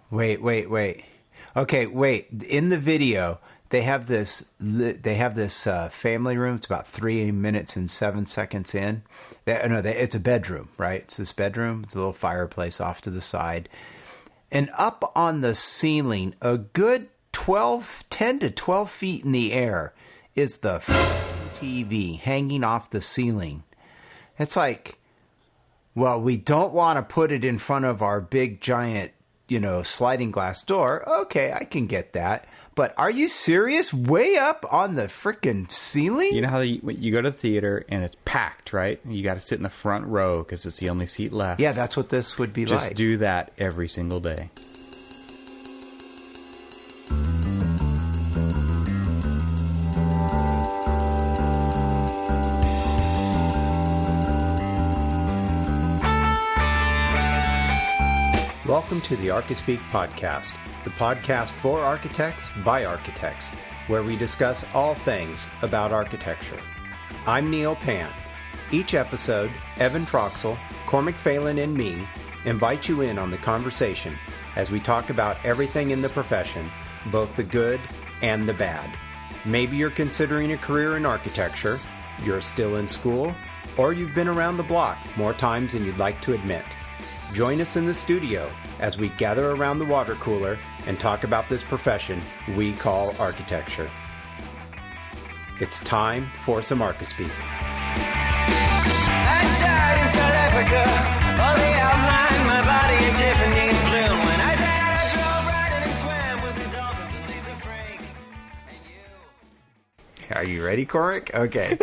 Wait. Okay, wait. In the video, they have this family room. It's about 3 minutes and 7 seconds in. It's a bedroom, right? It's this bedroom. It's a little fireplace off to the side. And up on the ceiling, a good 10 to 12 feet in the air, is the TV hanging off the ceiling. It's like, well, we don't want to put it in front of our big, giant, sliding glass door. Okay, I can get that. But are you serious? Way up on the frickin' ceiling? You know how you go to the theater and it's packed, right? You got to sit in the front row because it's the only seat left. Yeah, that's what this would be like. Just do that every single day. Welcome to the Archispeak Podcast, the podcast for architects by architects, where we discuss all things about architecture. I'm Neil Pan. Each episode, Evan Troxel, Cormac Phelan, and me invite you in on the conversation as we talk about everything in the profession, both the good and the bad. Maybe you're considering a career in architecture, you're still in school, or you've been around the block more times than you'd like to admit. Join us in the studio as we gather around the water cooler and talk about this profession we call architecture. It's time for some Archispeak. I died in South Africa, only outlined my body in Tiffany's blue. When I died, I drove right and swam with the dolphins and Lisa Frank and you. Are you ready, Cormac? Okay.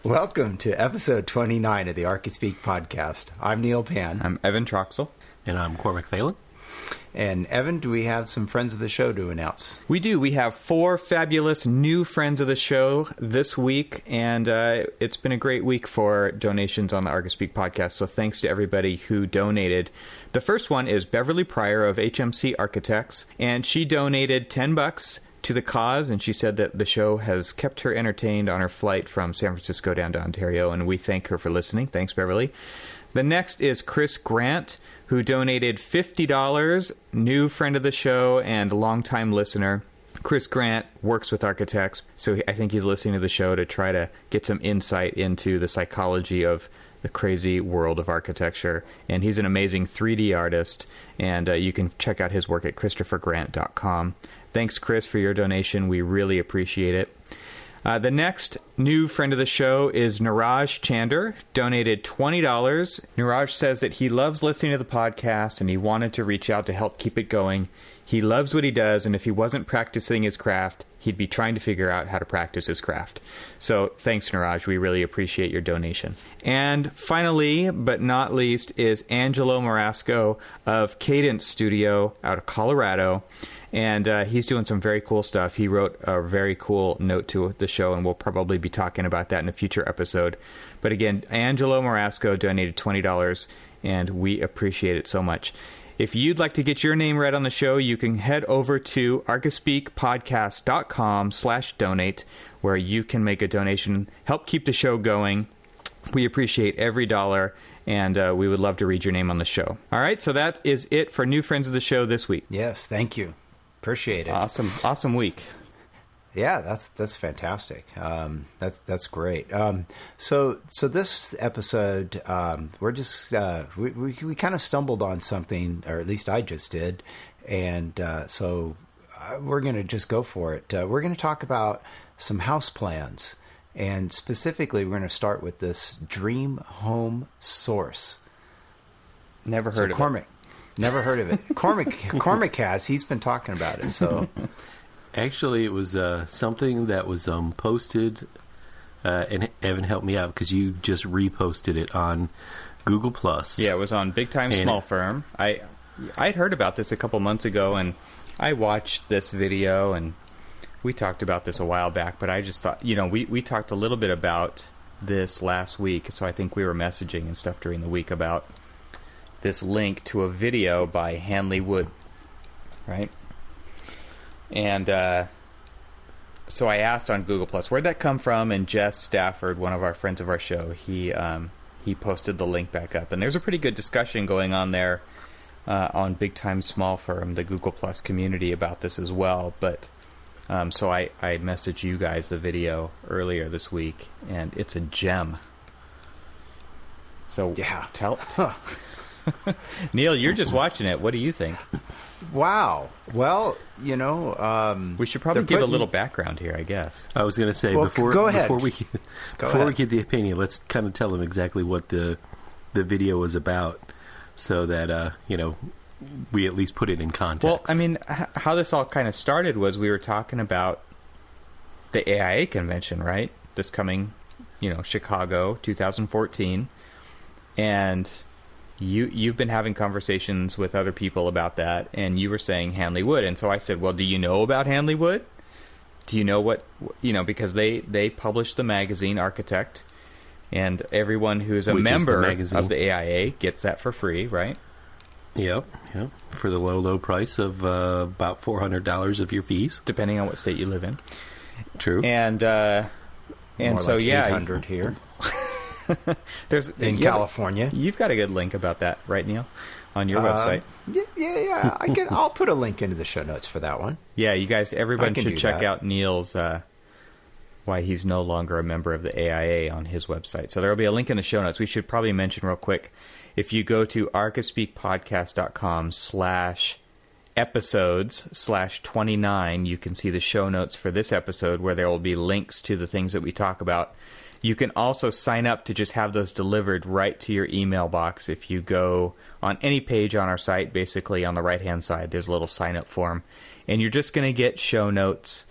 Welcome to episode 29 of the Archispeak Podcast. I'm Neil Pan. I'm Evan Troxel. And I'm Cormac Phelan. And Evan, do we have some friends of the show to announce? We do. We have 4 fabulous new friends of the show this week, and it's been a great week for donations on the Archispeak Podcast, so thanks to everybody who donated. The first one is Beverly Pryor of HMC Architects, and she donated $10 to the cause, and she said that the show has kept her entertained on her flight from San Francisco down to Ontario, and we thank her for listening. Thanks, Beverly. The next is Chris Grant, who donated $50, new friend of the show and longtime listener. Chris Grant works with architects, so I think he's listening to the show to try to get some insight into the psychology of the crazy world of architecture. And he's an amazing 3D artist, and you can check out his work at ChristopherGrant.com. Thanks, Chris, for your donation. We really appreciate it. The next new friend of the show is Niraj Chander, donated $20. Niraj says that he loves listening to the podcast and he wanted to reach out to help keep it going. He loves what he does, and if he wasn't practicing his craft, he'd be trying to figure out how to practice his craft. So thanks, Niraj. We really appreciate your donation. And finally, but not least, is Angelo Marasco of Cadence Studio out of Colorado. And he's doing some very cool stuff. He wrote a very cool note to the show, and we'll probably be talking about that in a future episode. But again, Angelo Marasco donated $20, and we appreciate it so much. If you'd like to get your name read on the show, you can head over to archispeakpodcast.com/donate, where you can make a donation, help keep the show going. We appreciate every dollar, and we would love to read your name on the show. All right, so that is it for new friends of the show this week. Yes, thank you. Appreciate it. Awesome week. Yeah, that's fantastic. That's great. So this episode, we're just we kind of stumbled on something, or at least I just did, and so we're going to just go for it. We're going to talk about some house plans, and specifically, we're going to start with this Dream Home Source. Never heard of Cormac. Never heard of it. Cormac has. He's been talking about it. So, actually, it was something that was posted, and Evan helped me out because you just reposted it on Google Plus. Yeah, it was on Big Time Small Firm. I'd heard about this a couple months ago, and I watched this video, and we talked about this a while back. But I just thought, we talked a little bit about this last week, so I think we were messaging and stuff during the week about this link to a video by Hanley Wood, right? And so I asked on Google Plus, where'd that come from? And Jess Stafford, one of our friends of our show, he posted the link back up, and there's a pretty good discussion going on there on Big Time Small Firm, the Google Plus community, about this as well. But so I messaged you guys the video earlier this week, and it's a gem. So Yeah. tell Neil, you're just watching it. What do you think? Wow. Well, We should probably They're give a putting- little background here, I guess. I was going to say Well, before go ahead. before we Go before we ahead. get the opinion, let's kind of tell them exactly what the video was about, so that we at least put it in context. Well, I mean, how this all kind of started was we were talking about the AIA convention, right? This coming, Chicago 2014. And you've been having conversations with other people about that, and you were saying Hanley Wood. And so I said, well, do you know about Hanley Wood? Do you know what, because they published the magazine Architect, and everyone who's a Which is the member magazine. of the AIA gets that for free, right? Yep, for the low price of about $400 of your fees. Depending on what state you live in. True. And more so like yeah, 800 here there's in California. You've got a good link about that, right, Neil, on your website. Yeah. I'll put a link into the show notes for that one. Yeah, you guys, everyone can should do check that. out Neil's why he's no longer a member of the AIA on his website. So there will be a link in the show notes. We should probably mention real quick, if you go to archispeakpodcast.com/episodes/29, you can see the show notes for this episode, where there will be links to the things that we talk about. You can also sign up to just have those delivered right to your email box. If you go on any page on our site, basically on the right-hand side, there's a little sign-up form. And you're just going to get show notes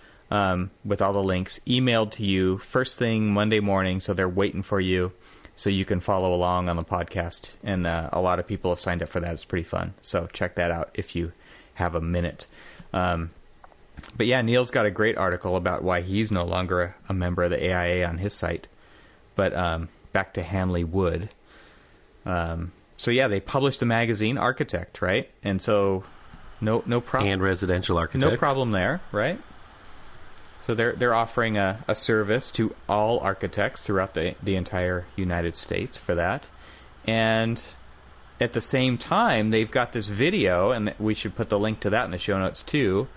with all the links emailed to you first thing Monday morning, so they're waiting for you so you can follow along on the podcast. And a lot of people have signed up for that. It's pretty fun. So check that out if you have a minute. But yeah, Neil's got a great article about why he's no longer a member of the AIA on his site. But back to Hanley Wood. So yeah, they published the magazine Architect, right? And so no problem. And residential architect. No problem there, right? So they're offering a service to all architects throughout the entire United States for that. And at the same time, they've got this video, and we should put the link to that in the show notes too,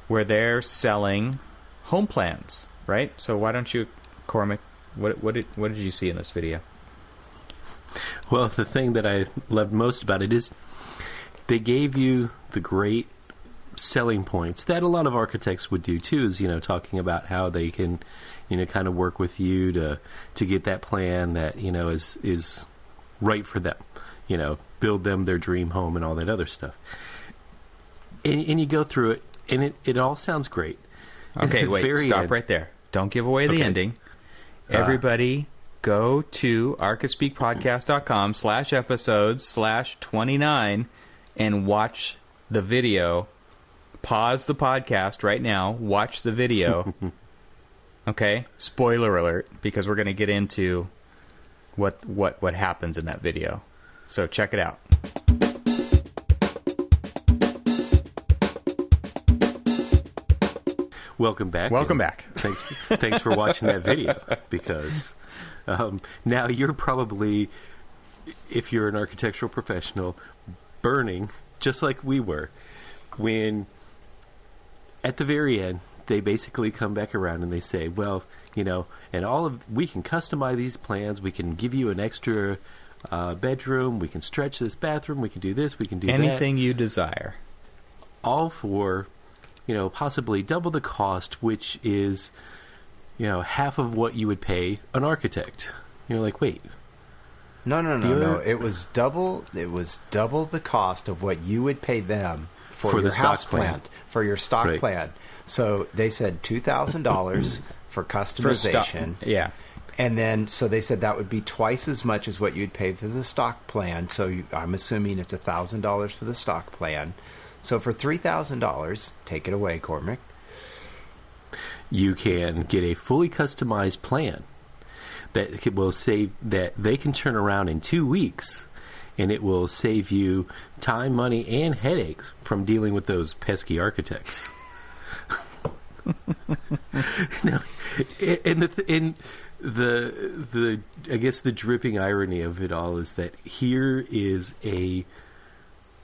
where they're selling home plans, right? So why don't you, Cormac, what did you see in this video? Well, the thing that I loved most about it is they gave you the great selling points that a lot of architects would do too, is talking about how they can kind of work with you to get that plan that is right for them, build them their dream home and all that other stuff, and you go through it and it all sounds great. Okay, wait, stop right there. Don't give away the ending. Everybody go to archispeakpodcast.com/episodes/29 and watch the video. Pause the podcast right now. Watch the video. Okay? Spoiler alert, because we're going to get into what happens in that video. So check it out. Welcome back. Welcome back. Thanks for watching that video, because now you're probably, if you're an architectural professional, burning just like we were when at the very end they basically come back around and they say, well, and we can customize these plans, we can give you an extra bedroom, we can stretch this bathroom, we can do this, we can do anything you desire, all for possibly double the cost, which is half of what you would pay an architect. You're like, wait, No. It was double the cost of what you would pay them for the your stock house plan. for your stock Right. plan. So they said $2,000 for customization. Yeah. And then, so they said that would be twice as much as what you'd pay for the stock plan. So I'm assuming it's $1,000 for the stock plan. So for $3,000, take it away, Cormac. You can get a fully customized plan that will save, that they can turn around in 2 weeks, and it will save you time, money, and headaches from dealing with those pesky architects. Now, and the I guess the dripping irony of it all is that here is a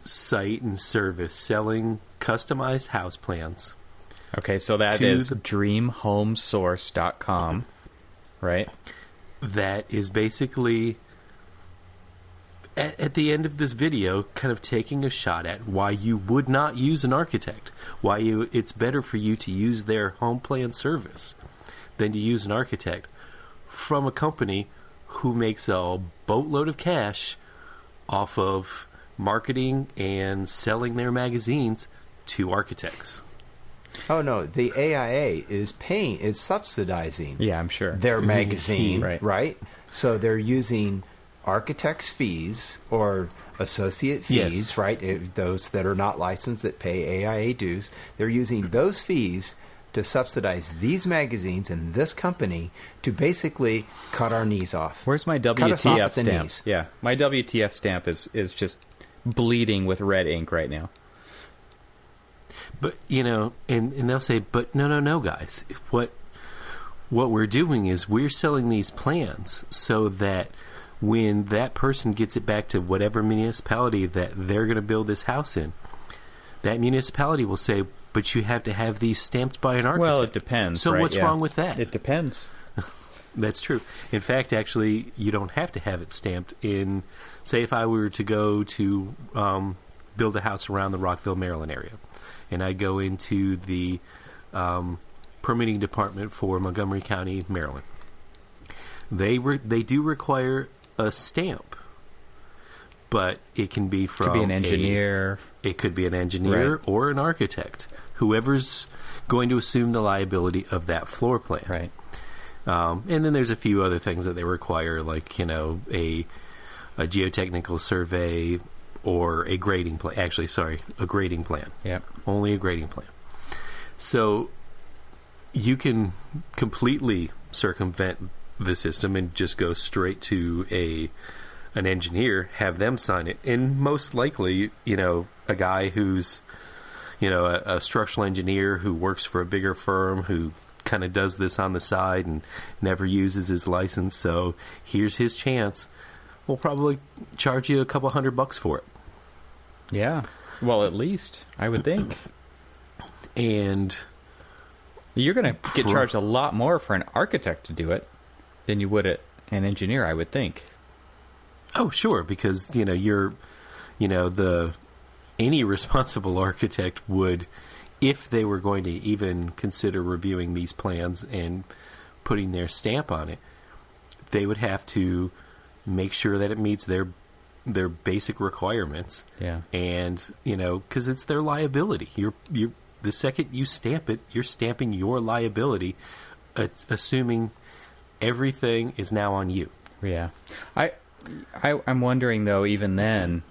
site and service selling customized house plans. Okay, so that To is the- dreamhomesource.com, right? That is basically, at the end of this video, kind of taking a shot at why you would not use an architect, why it's better for you to use their home plan service than to use an architect from a company who makes a boatload of cash off of marketing and selling their magazines to architects. Oh no, the AIA is subsidizing Yeah, I'm sure. their magazine, Right. right? So they're using architects' fees or associate fees, Yes. right? Those that are not licensed that pay AIA dues, they're using those fees to subsidize these magazines and this company to basically cut our knees off. Where's my Cut us off WTF at the stamp? knees. Yeah, my WTF stamp is just bleeding with red ink right now. But, and they'll say, but no, guys. What we're doing is we're selling these plans so that when that person gets it back to whatever municipality that they're going to build this house in, that municipality will say, but you have to have these stamped by an architect. Well, it depends. So right? what's Yeah. wrong with that? It depends. That's true. In fact, actually, you don't have to have it stamped in, say, if I were to go to build a house around the Rockville, Maryland area, and I go into the permitting department for Montgomery County, Maryland. They do require a stamp, but it can be from Could be an engineer. it could be an engineer Right. or an architect, whoever's going to assume the liability of that floor plan. Right. And then there's a few other things that they require, like a geotechnical survey or a grading plan. Actually, sorry, a grading plan. Yep. Only a grading plan. So you can completely circumvent the system and just go straight to an engineer, have them sign it, and most likely, a guy who's, a structural engineer who works for a bigger firm who kind of does this on the side and never uses his license. So here's his chance. We'll probably charge you a couple $100 for it. Yeah. Well, at least I would think And you're going to get charged a lot more for an architect to do it than you would an engineer. I would think. oh, sure, because any responsible architect would, if they were going to even consider reviewing these plans and putting their stamp on it, they would have to make sure that it meets their basic requirements. Yeah. And because it's their liability. You're the second you stamp it, you're stamping your liability, assuming everything is now on you. Yeah. I'm wondering though, even then,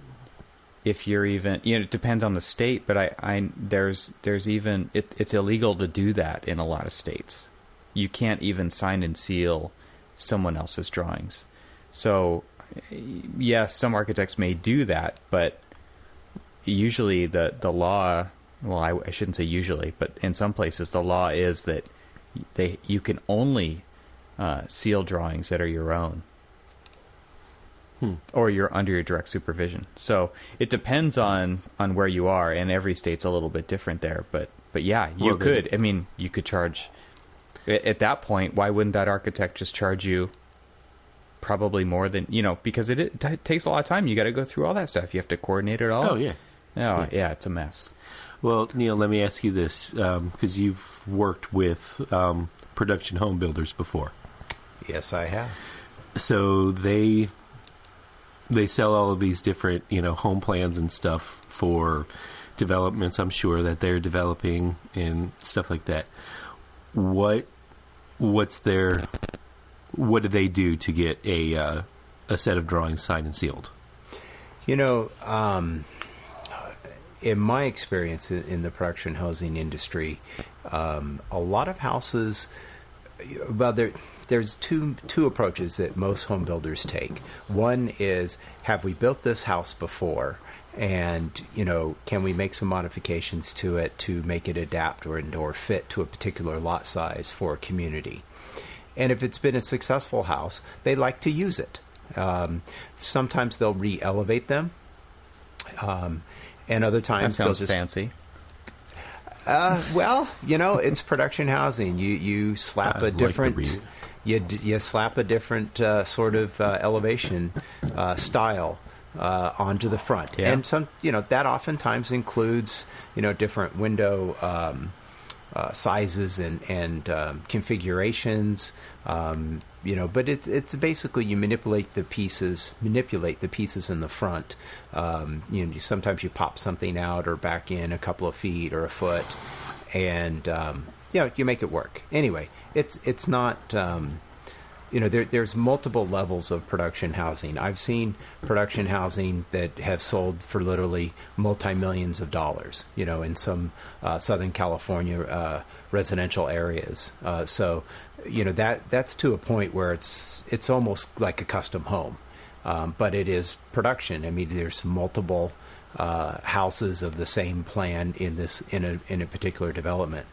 if you're even, it depends on the state, but there's even, it's illegal to do that in a lot of states. You can't even sign and seal someone else's drawings. So, yes, some architects may do that, but usually the law, well, I shouldn't say usually, but in some places the law is that you can only seal drawings that are your own. Or you're under your direct supervision. So it depends on where you are, and every state's a little bit different there. But yeah, you could. I mean, you could charge. At that point, why wouldn't that architect just charge you probably more than, because it takes a lot of time. You got to go through all that stuff. You have to coordinate it all. Oh, yeah. Oh, yeah, it's a mess. Well, Neil, let me ask you this, because you've worked with production home builders before. Yes, I have. So they sell all of these different, home plans and stuff for developments, I'm sure, that they're developing and stuff like that. What do they do to get a set of drawings signed and sealed? In my experience in the production housing industry, a lot of houses, well, there's two approaches that most home builders take. One is, have we built this house before? And, can we make some modifications to it to make it adapt or fit to a particular lot size for a community? And if it's been a successful house, they like to use it. Sometimes they'll re-elevate them. And other That times they'll sounds just fancy. well, it's production housing. You slap I'd a like to different read it. you slap a different sort of elevation style onto the front, Yeah. and some that oftentimes includes different window sizes and configurations. But it's basically you manipulate the pieces in the front. Sometimes you pop something out or back in a couple of feet or a foot, and you make it work. Anyway, it's not. There's multiple levels of production housing. I've seen production housing that have sold for literally multi-millions of dollars, in some Southern California residential areas. So that's to a point where it's almost like a custom home. But it is production. I mean, there's multiple houses of the same plan in a particular development.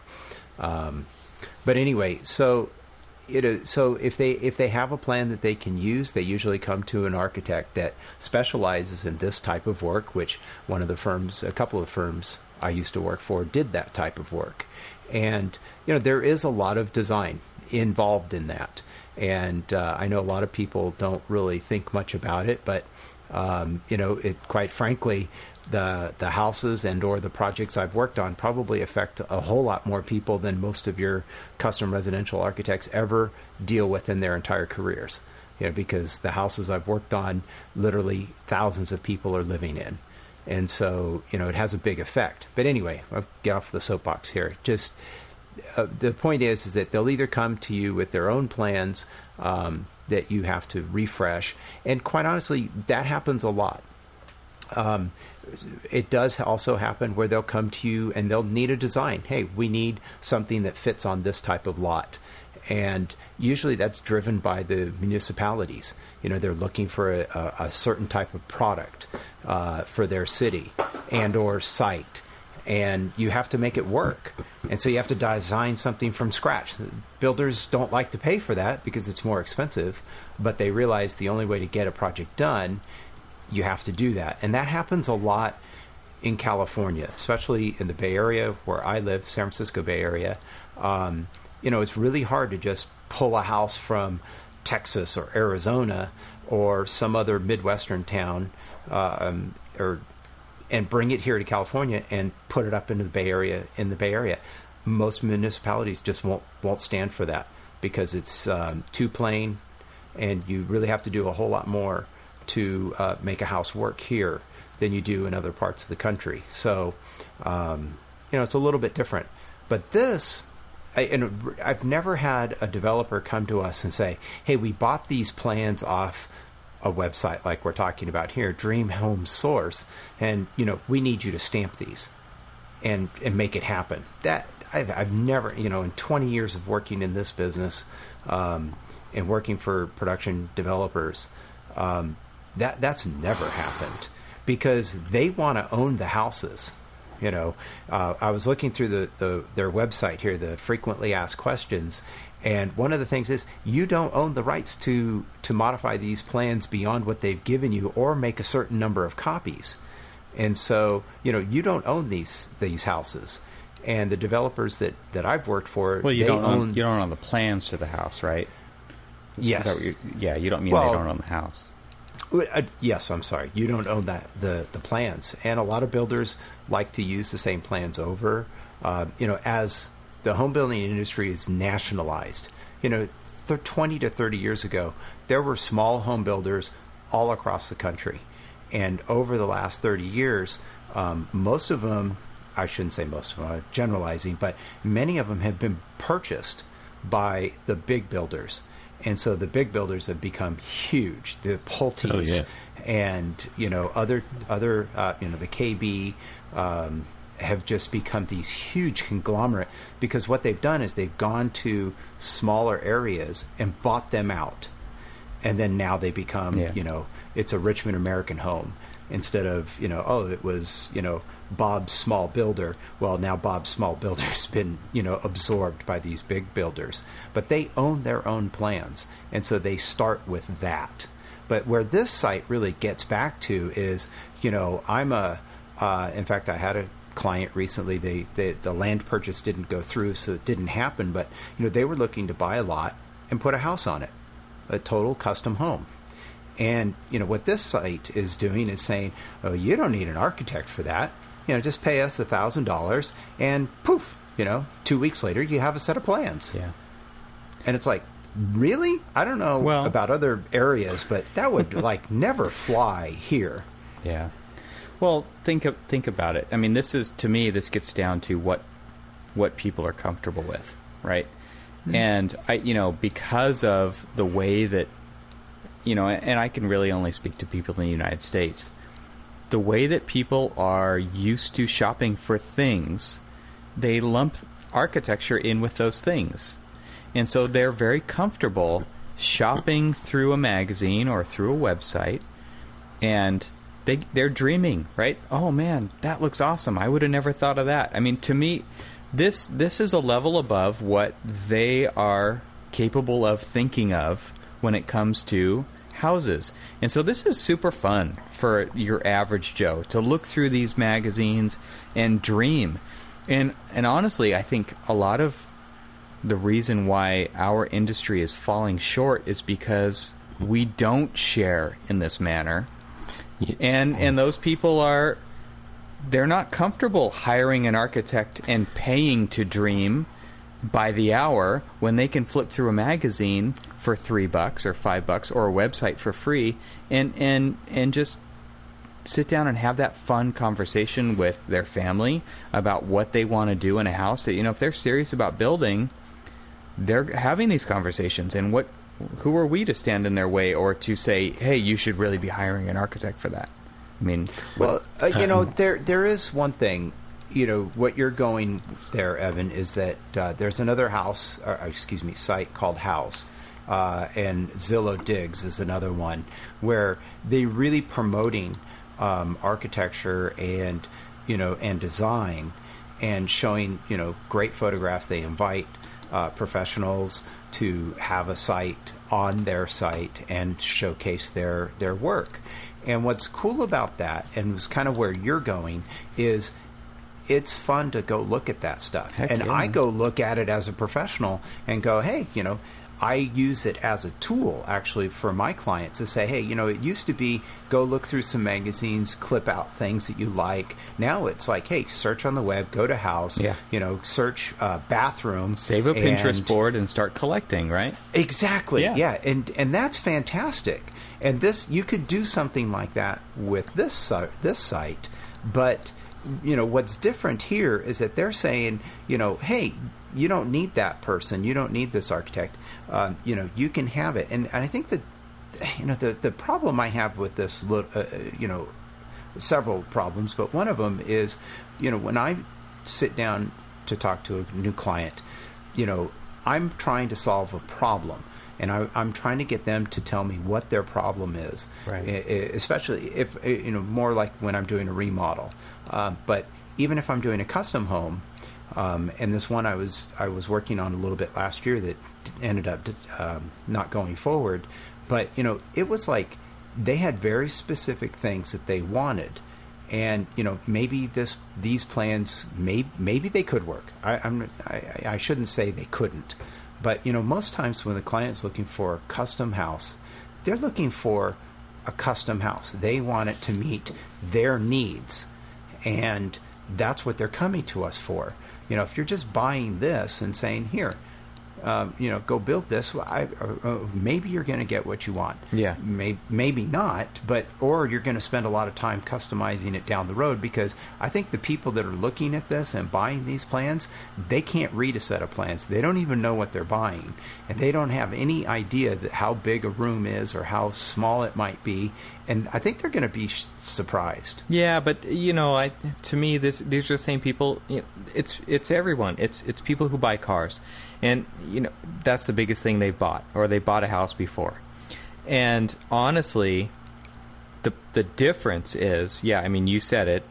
But anyway, so if they have a plan that they can use, they usually come to an architect that specializes in this type of work, which a couple of firms I used to work for did that type of work. And, there is a lot of design involved in that. And I know a lot of people don't really think much about it, but, quite frankly, the houses and or the projects I've worked on probably affect a whole lot more people than most of your custom residential architects ever deal with in their entire careers. Because the houses I've worked on, literally thousands of people are living in. And so, it has a big effect. But anyway, I'll get off the soapbox here. Just the point is that they'll either come to you with their own plans that you have to refresh. And quite honestly, that happens a lot. It does also happen where they'll come to you and they'll need a design. Hey, we need something that fits on this type of lot. And usually that's driven by the municipalities. They're looking for a certain type of product for their city and or site. And you have to make it work. And so you have to design something from scratch. Builders don't like to pay for that because it's more expensive, but they realize the only way to get a project done, you have to do that. And that happens a lot in California, especially in the Bay Area where I live, San Francisco Bay Area. It's really hard to just pull a house from Texas or Arizona or some other Midwestern town and bring it here to California and put it up into the Bay Area. Most municipalities just won't stand for that because it's too plain, and you really have to do a whole lot more to make a house work here than you do in other parts of the country. So, it's a little bit different. But this, I've never had a developer come to us and say, hey, we bought these plans off a website like we're talking about here, Dream Home Source, and, we need you to stamp these and make it happen. That I've never, in 20 years of working in this business and working for production developers, that's never happened because they want to own the houses. I was looking through their website here, the frequently asked questions, and one of the things is you don't own the rights to modify these plans beyond what they've given you or make a certain number of copies. And so, you don't own these houses. And the developers that I've worked for, Well, you they don't own own the plans to the house, right? Yes. You don't mean Well, they don't own the house. Yes, I'm sorry. You don't own the plans, and a lot of builders like to use the same plans over. As the home building industry is nationalized, 20 to 30 years ago, there were small home builders all across the country, and over the last 30 years, most of them, I shouldn't say most of them, I'm generalizing, but many of them have been purchased by the big builders. And so the big builders have become huge. The Pulte's and other the KB have just become these huge conglomerate because what they've done is they've gone to smaller areas and bought them out, and then now they become it's a Richmond American Home instead of it was Bob's Small Builder. Well, now Bob's Small Builder's been, absorbed by these big builders. But they own their own plans, and so they start with that. But where this site really gets back to is, in fact, I had a client recently, the land purchase didn't go through, so it didn't happen, but they were looking to buy a lot and put a house on it, a total custom home. And what this site is doing is saying, oh, you don't need an architect for that, just pay us $1,000 and poof, 2 weeks later you have a set of plans. Yeah. And it's like, really? I don't know about other areas, but that would never fly here. Yeah. Well, think about it. I mean, this gets down to what people are comfortable with, right? Mm-hmm. And because of the way that, and I can really only speak to people in the United States, the way that people are used to shopping for things, they lump architecture in with those things. And so they're very comfortable shopping through a magazine or through a website, and they're dreaming, right? Oh man, that looks awesome. I would have never thought of that. I mean, to me, this is a level above what they are capable of thinking of when it comes to houses. And so this is super fun for your average Joe to look through these magazines and dream. And honestly, I think a lot of the reason why our industry is falling short is because we don't share in this manner. And those people they're not comfortable hiring an architect and paying to dream by the hour when they can flip through a magazine for $3 or $5 or a website for free and just sit down and have that fun conversation with their family about what they want to do in a house. That if they're serious about building, they're having these conversations. And who are we to stand in their way or to say, hey, you should really be hiring an architect for that? I mean, there is one thing, what you're going there, Evan, is that there's another site called House, and Zillow Digs is another one where they really promoting architecture and design and showing great photographs. They invite professionals to have a site on their site and showcase their work. And what's cool about that, and it's kind of where you're going, is it's fun to go look at that stuff. Heck and yeah. I go look at it as a professional and go, hey, I use it as a tool, actually, for my clients to say, hey, it used to be go look through some magazines, clip out things that you like. Now it's like, hey, search on the web, go to House, search bathroom. Save a Pinterest board and start collecting, right? Exactly, yeah. And that's fantastic. And you could do something like that with this site, but what's different here is that they're saying, hey, you don't need that person, you don't need this architect, you can have it. And I think that the problem I have with this, several problems, but one of them is, when I sit down to talk to a new client, I'm trying to solve a problem. And I'm trying to get them to tell me what their problem is, right. Especially if, more like when I'm doing a remodel. But even if I'm doing a custom home, and this one I was working on a little bit last year that ended up not going forward. But, it was like they had very specific things that they wanted. And, maybe these plans, maybe they could work. I shouldn't say they couldn't. But, most times when the client's looking for a custom house, they're looking for a custom house. They want it to meet their needs. And that's what they're coming to us for. If you're just buying this and saying, here, go build this, maybe you're going to get what you want. Yeah. Maybe not, or you're going to spend a lot of time customizing it down the road, because I think the people that are looking at this and buying these plans, they can't read a set of plans. They don't even know what they're buying, and they don't have any idea that how big a room is or how small it might be. And I think they're going to be surprised. Yeah, but to me, these are the same people. It's everyone. It's people who buy cars, and that's the biggest thing they've bought, or they bought a house before. And honestly, the difference is, you said it.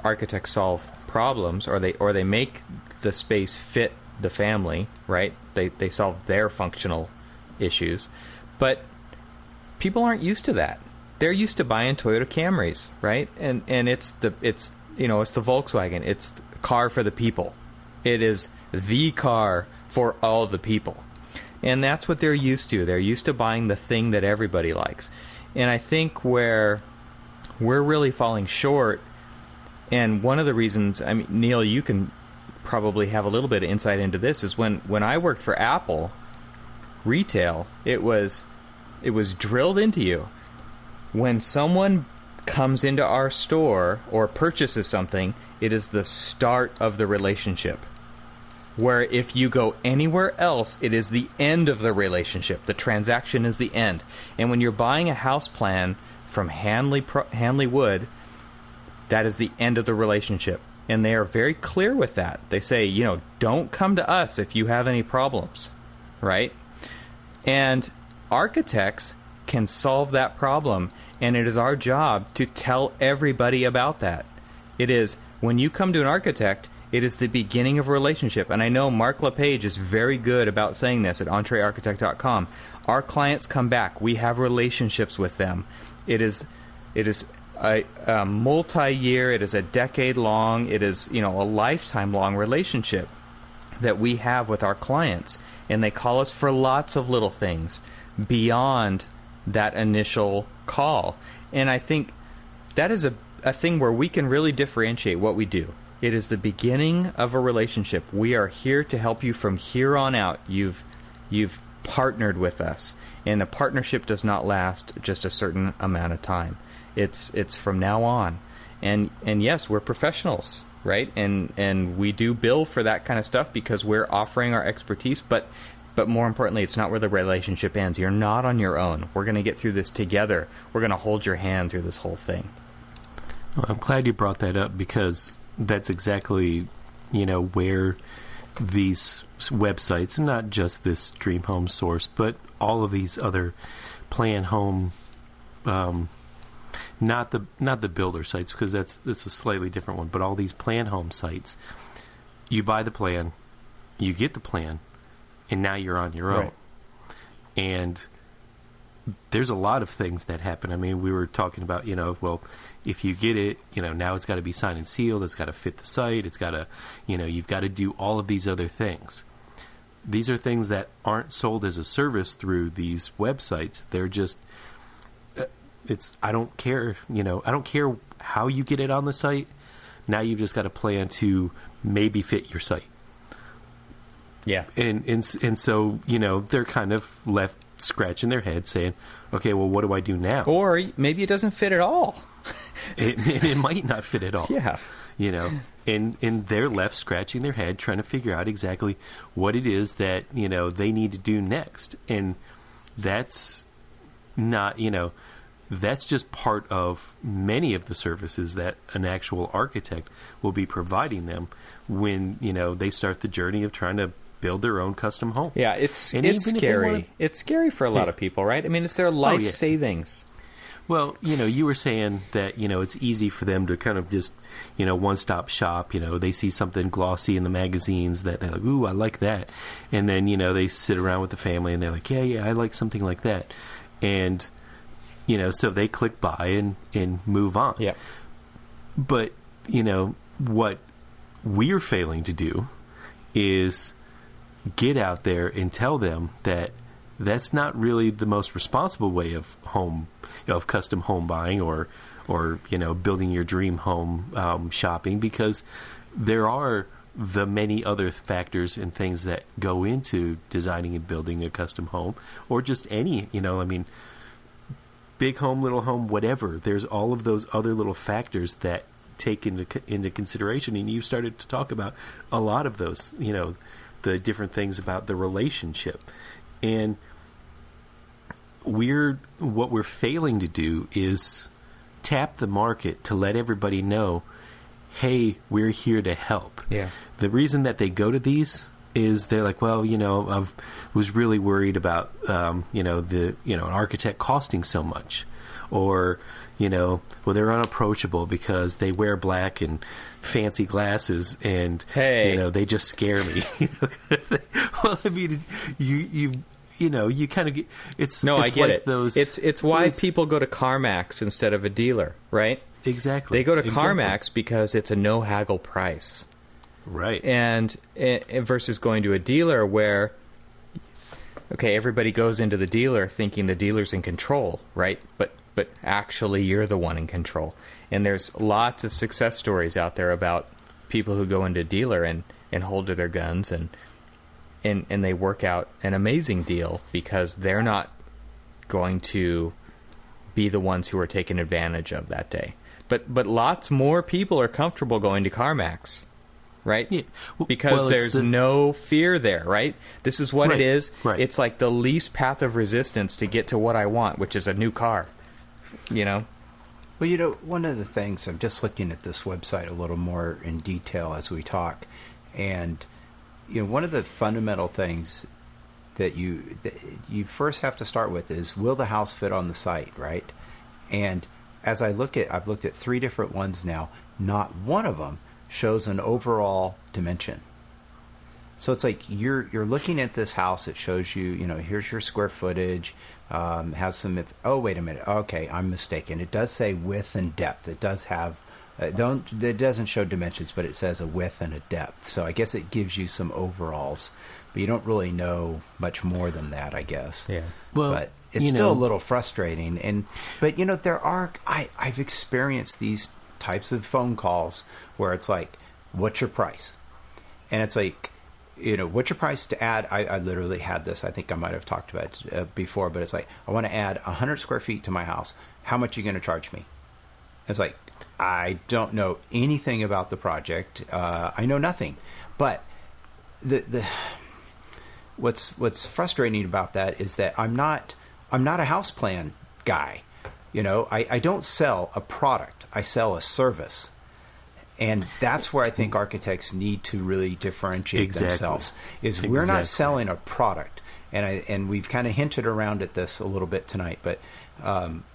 Architects solve problems, or they make the space fit the family, right? They solve their functional issues, but people aren't used to that. They're used to buying Toyota Camrys, right? And it's the Volkswagen. It's the car for the people. It is the car for all the people. And that's what they're used to. They're used to buying the thing that everybody likes. And I think where we're really falling short, and one of the reasons, I mean, Neil, you can probably have a little bit of insight into this, is when I worked for Apple retail, it was drilled into you. When someone comes into our store or purchases something, it is the start of the relationship. Where if you go anywhere else, it is the end of the relationship. The transaction is the end. And when you're buying a house plan from Hanley Wood, that is the end of the relationship. And they are very clear with that. They say, don't come to us if you have any problems, right? And architects can solve that problem, and it is our job to tell everybody about that. It is, when you come to an architect, it is the beginning of a relationship. And I know Mark LePage is very good about saying this at EntreArchitect.com. Our clients come back. We have relationships with them. It is a multi-year, it is a decade-long, it is a lifetime-long relationship that we have with our clients. And they call us for lots of little things beyond that initial call. And I think that is a thing where we can really differentiate what we do. It is the beginning of a relationship. We are here to help you from here on out. You've partnered with us, and a partnership does not last just a certain amount of time. It's from now on. And yes, we're professionals, right? And we do bill for that kind of stuff because we're offering our expertise, but more importantly, it's not where the relationship ends. You're not on your own. We're going to get through this together. We're going to hold your hand through this whole thing. Well, I'm glad you brought that up, because that's exactly, where these websites, and not just this Dream Home Source, but all of these other plan home, not the builder sites, because that's a slightly different one, but all these plan home sites, you buy the plan, you get the plan, and now you're on your own. Right. And there's a lot of things that happen. I mean, we were talking about, if you get it, now it's got to be signed and sealed. It's got to fit the site. It's got to, you've got to do all of these other things. These are things that aren't sold as a service through these websites. They're just, I don't care, I don't care how you get it on the site. Now you've just got a plan to maybe fit your site. Yeah. And so, they're kind of left scratching their head saying, okay, well, what do I do now? Or maybe it doesn't fit at all. It might not fit at all. Yeah. And they're left scratching their head trying to figure out exactly what it is that, they need to do next. And that's not, that's just part of many of the services that an actual architect will be providing them when, they start the journey of trying to build their own custom home. Yeah, it's scary. It's scary for a lot of people, right? I mean, it's their life savings. Well, you were saying that, it's easy for them to kind of just, one-stop shop. They see something glossy in the magazines that they're like, ooh, I like that. And then, they sit around with the family and they're like, yeah, I like something like that. And, so they click buy and move on. Yeah. But, what we're failing to do is get out there and tell them that that's not really the most responsible way of custom home buying or building your dream home shopping, because there are the many other factors and things that go into designing and building a custom home, or just any, big home, little home, whatever. There's all of those other little factors that take into consideration, and you started to talk about a lot of those, the different things about the relationship. And what we're failing to do is tap the market to let everybody know, hey, we're here to help. Yeah. The reason that they go to these is they're like, well, I was really worried about, an architect costing so much. Or, well, they're unapproachable because they wear black and fancy glasses, and hey, they just scare me. Well, I mean, you kind of get, it's No, it's I get like it. Those, it's why people go to CarMax instead of a dealer, right? Exactly. They go to Exactly. CarMax because it's a no haggle price, Right. and versus going to a dealer where, okay, everybody goes into the dealer thinking the dealer's in control, right? But actually, you're the one in control. And there's lots of success stories out there about people who go into a dealer and hold to their guns and they work out an amazing deal because they're not going to be the ones who are taken advantage of that day. But lots more people are comfortable going to CarMax, right? Yeah. Because Well, it's there's the- no fear there, right? This is what Right, it is. right. It's like the least path of resistance to get to what I want, which is a new car. You know? Well, one of the things, I'm just looking at this website a little more in detail as we talk, and one of the fundamental things that you first have to start with is, will the house fit on the site, right? And as I've looked at 3 different ones now, not one of them shows an overall dimension. So it's like you're looking at this house. It shows you, here's your square footage. Has some. Oh, wait a minute. Okay, I'm mistaken. It does say width and depth. It does have. It doesn't show dimensions, but it says a width and a depth. So I guess it gives you some overalls, but you don't really know much more than that, I guess. Yeah. Well, but it's still a little frustrating. But I've experienced these types of phone calls where it's like, what's your price? And it's like, what's your price to add? I literally had this. I think I might have talked about it before, but it's like, I want to add 100 square feet to my house. How much are you going to charge me? It's like, I don't know anything about the project. I know nothing. But what's frustrating about that is that I'm not a house plan guy. I don't sell a product. I sell a service. And that's where I think architects need to really differentiate Exactly. themselves. Is we're not selling a product, and we've kind of hinted around at this a little bit tonight, but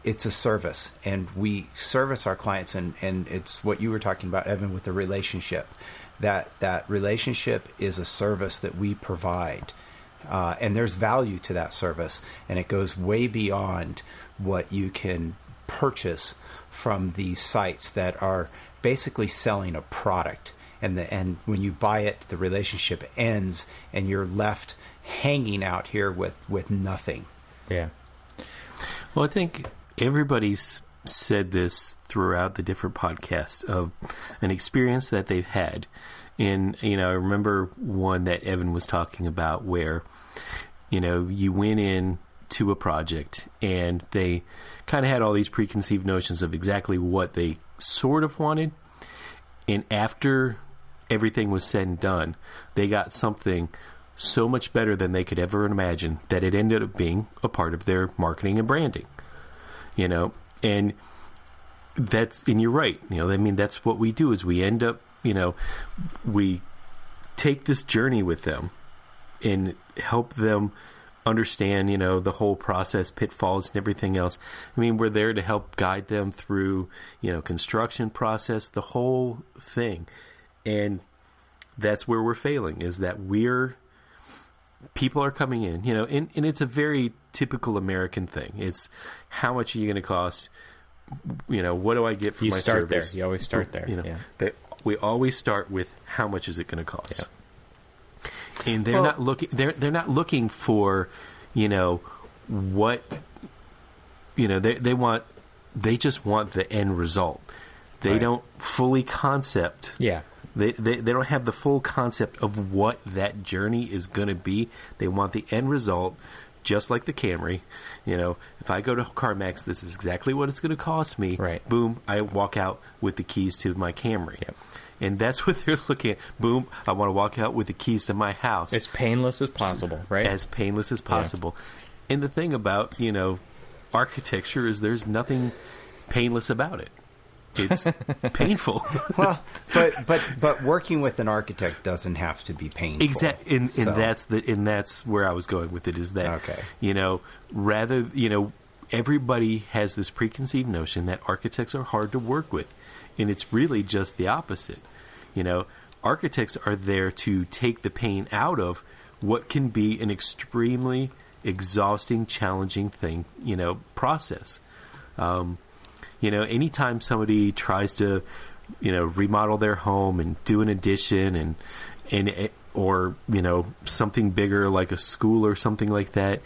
it's a service, and we service our clients, and it's what you were talking about, Evan, with the relationship. That relationship is a service that we provide, and there's value to that service, and it goes way beyond what you can purchase from these sites that are basically selling a product, and when you buy it, the relationship ends, and you're left hanging out here with nothing. Yeah. Well, I think everybody's said this throughout the different podcasts of an experience that they've had. And, I remember one that Evan was talking about where, you went in to a project and they kind of had all these preconceived notions of exactly what they sort of wanted. And after everything was said and done, they got something so much better than they could ever imagine that it ended up being a part of their marketing and branding. And you're right. That's what we do is we end up, we take this journey with them and help them understand, the whole process, pitfalls and everything else. We're there to help guide them through, construction process, the whole thing. And that's where we're failing, is that people are coming in, and it's a very typical American thing. It's how much are you going to cost? What do I get for my service? You always start there. Yeah. But we always start with how much is it going to cost? Yeah. And they're not looking. They're not looking for, what, they want. They just want the end result. They don't fully concept. Yeah. They don't have the full concept of what that journey is going to be. They want the end result, just like the Camry. If I go to CarMax, this is exactly what it's going to cost me. Right. Boom, I walk out with the keys to my Camry. Yep. And that's what they're looking at. Boom, I want to walk out with the keys to my house. As painless as possible, right? As painless as possible. Yeah. And the thing about, architecture is there's nothing painless about it. It's painful. Well, but working with an architect doesn't have to be painful. Exactly, and that's where I was going with it. Is that rather everybody has this preconceived notion that architects are hard to work with, and it's really just the opposite. Architects are there to take the pain out of what can be an extremely exhausting, challenging process. Anytime somebody tries to, remodel their home and do an addition or something bigger like a school or something like that,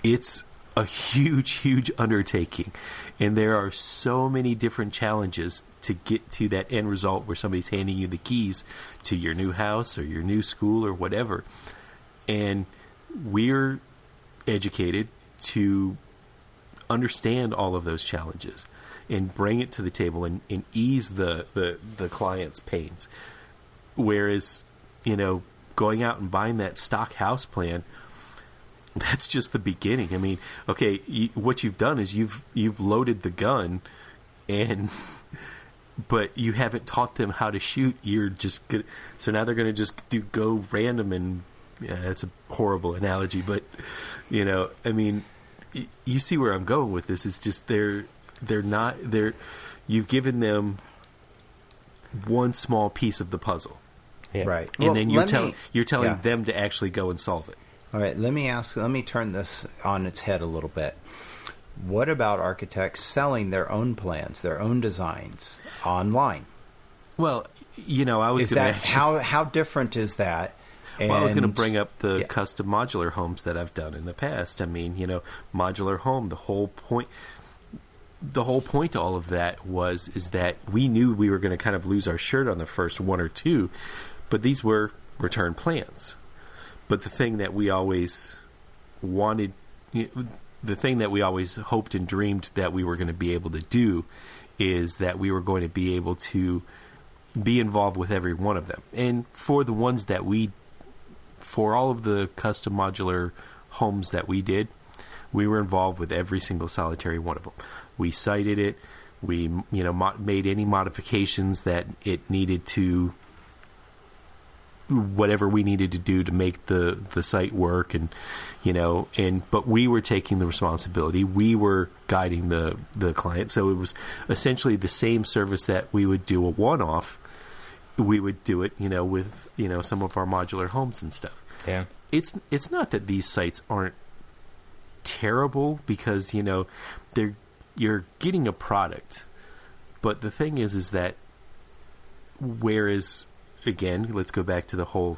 it's a huge undertaking. And there are so many different challenges to get to that end result where somebody's handing you the keys to your new house or your new school or whatever. And we're educated to understand all of those challenges and bring it to the table and ease the client's pains. Whereas, going out and buying that stock house plan, that's just the beginning. I mean, okay, what you've done is you've loaded the gun, but you haven't taught them how to shoot. You're just so now they're going to just go random, and that's a horrible analogy, but I mean, you see where I'm going with this. It's just you've given them one small piece of the puzzle, right? And then you're telling them to actually go and solve it. All right, let me turn this on its head a little bit. What about architects selling their own plans, their own designs online? Well, I was going to... How different is that? Well, I was going to bring up the custom modular homes that I've done in the past. I mean, modular home, the whole point to all of that is that we knew we were going to kind of lose our shirt on the first one or two, but these were return plans. But the thing that we always wanted, the thing that we always hoped and dreamed that we were going to be able to do is that we were going to be able to be involved with every one of them. And for the ones that for all of the custom modular homes that we did, we were involved with every single solitary one of them. We cited it. We, made any modifications that it needed to, whatever we needed to do to make the site work, but we were taking the responsibility. We were guiding the client. So it was essentially the same service that we would do a one-off. We would do it, with, some of our modular homes and stuff. Yeah. It's not that these sites aren't terrible, because, you're getting a product. But the thing is that whereas, again, let's go back to the whole,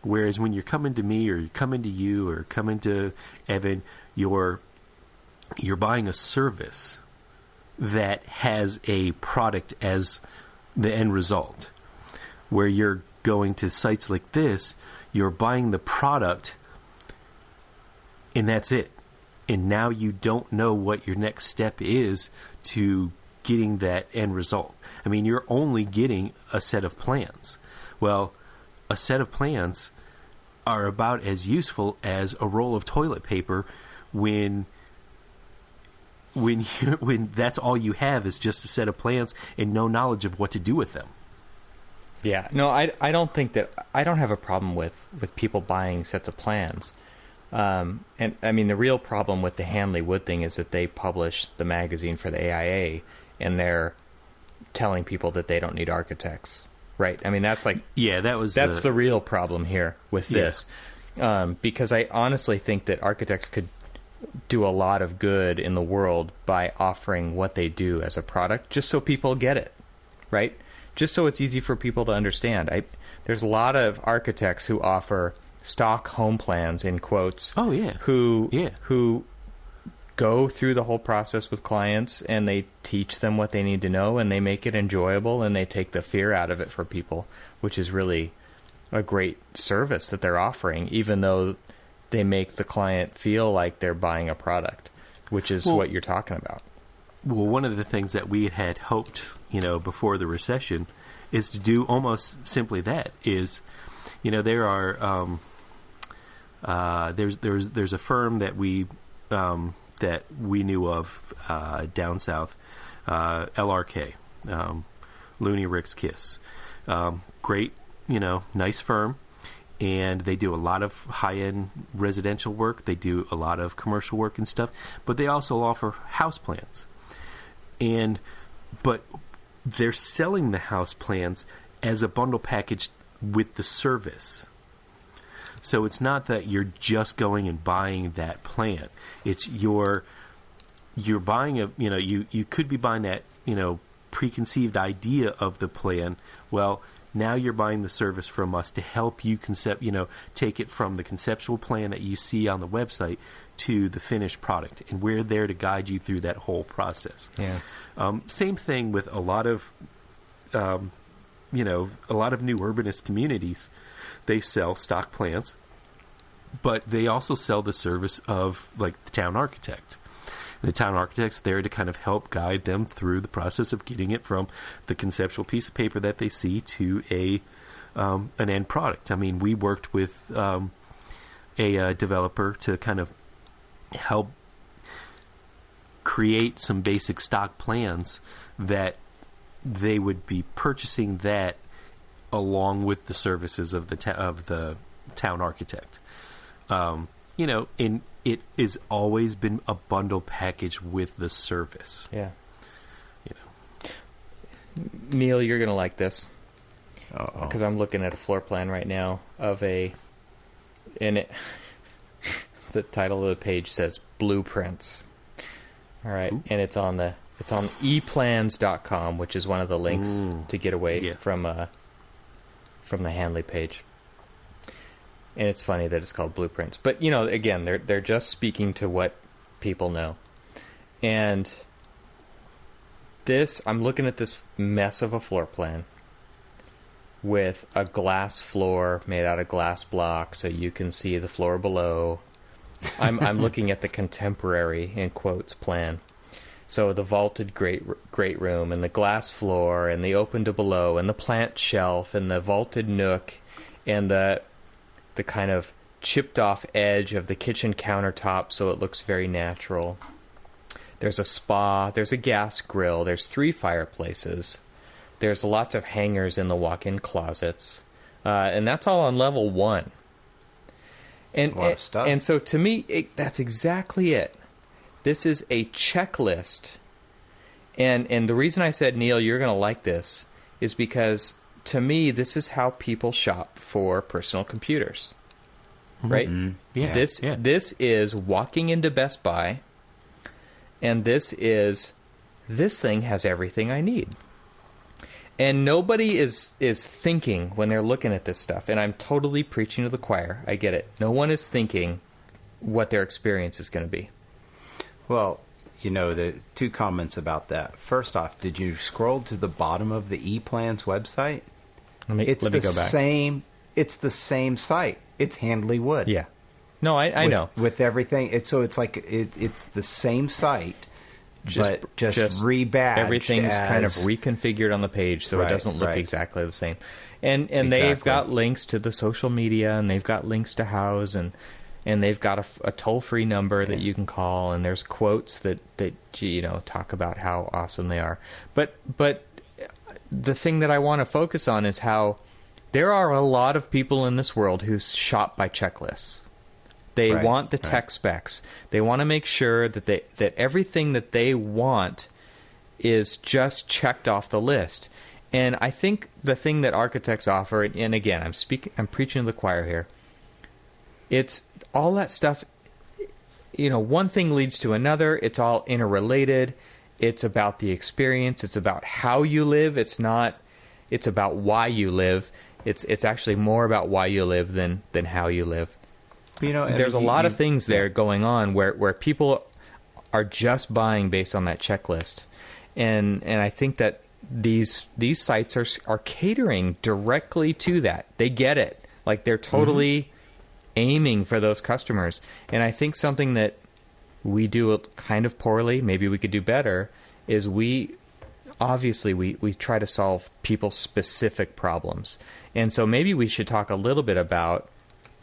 whereas when you're coming to me or you're coming to you or coming to Evan, you're buying a service that has a product as the end result. Where you're going to sites like this, you're buying the product and that's it. And now you don't know what your next step is to getting that end result. I mean, you're only getting a set of plans. Well, a set of plans are about as useful as a roll of toilet paper when that's all you have is just a set of plans and no knowledge of what to do with them. Yeah, no, I don't think that I don't have a problem with people buying sets of plans. And I mean, the real problem with the Hanley Wood thing is that they publish the magazine for the AIA and they're telling people that they don't need architects, right? I mean, that's the real problem here with this. Because I honestly think that architects could do a lot of good in the world by offering what they do as a product, just so people get it, right? Just so it's easy for people to understand. There's a lot of architects who offer stock home plans, in quotes. Oh, yeah. Who go through the whole process with clients, and they teach them what they need to know, and they make it enjoyable, and they take the fear out of it for people, which is really a great service that they're offering, even though they make the client feel like they're buying a product, which is what you're talking about. Well, one of the things that we had hoped, before the recession, is to do almost simply that. Is, there are there's a firm that we knew of down south, LRK, Looney Rick's Kiss, great, nice firm. And they do a lot of high-end residential work. They do a lot of commercial work and stuff. But they also offer house plans. But they're selling the house plans as a bundle package with the service. So it's not that you're just going and buying that plan. It's you're buying you could be buying that, preconceived idea of the plan. Well, now you're buying the service from us to help you take it from the conceptual plan that you see on the website to the finished product, and we're there to guide you through that whole process. Yeah. Same thing with a lot of new urbanist communities. They sell stock plans, but they also sell the service of like the town architect. The town architect's there to kind of help guide them through the process of getting it from the conceptual piece of paper that they see to an end product. I mean, we worked with a developer to kind of help create some basic stock plans that they would be purchasing that along with the services of the town architect. It has always been a bundle package with the service. Yeah. Neil, you're going to like this. Because I'm looking at a floor plan right now of the title of the page says Blueprints. All right. Ooh. And it's on eplans.com, which is one of the links to get away from the Handley page. And it's funny that it's called Blueprints. But, again, they're just speaking to what people know. And I'm looking at this mess of a floor plan with a glass floor made out of glass blocks so you can see the floor below. I'm looking at the contemporary, in quotes, plan. So the vaulted great room and the glass floor and the open to below and the plant shelf and the vaulted nook and the kind of chipped off edge of the kitchen countertop so it looks very natural. There's a spa, there's a gas grill, there's 3 fireplaces, there's lots of hangers in the walk-in closets, and that's all on level 1. And, a lot of stuff. And so to me, that's exactly it. This is a checklist. And the reason I said, Neil, you're going to like this, is because to me, this is how people shop for personal computers, right? Mm-hmm. Yeah. This is walking into Best Buy, and this thing has everything I need. And nobody is thinking when they're looking at this stuff, and I'm totally preaching to the choir. I get it. No one is thinking what their experience is going to be. Well, the 2 comments about that. First off, did you scroll to the bottom of the ePlans website? Let me go back. It's the same site. It's Handley Wood. Yeah. No, I know. With everything. It's the same site, just rebadged. Everything's kind of reconfigured on the page so it doesn't look exactly the same. And exactly. They've got links to the social media, and they've got links to Houzz, and they've got a toll-free number that you can call, and there's quotes that talk about how awesome they are. But the thing that I want to focus on is how there are a lot of people in this world who shop by checklists. They want the tech specs. They want to make sure that everything that they want is just checked off the list. And I think the thing that architects offer, and again, I'm preaching to the choir here. It's all that stuff. One thing leads to another. It's all interrelated. It's about the experience. It's about how you live. It's about why you live. It's actually more about why you live than how you live. There's a lot of things there going on where people are just buying based on that checklist, and I think that these sites are catering directly to that. They get it. Like they're totally aiming for those customers. And I think something that we do kind of poorly, maybe we could do better, is we try to solve people's specific problems. And so maybe we should talk a little bit about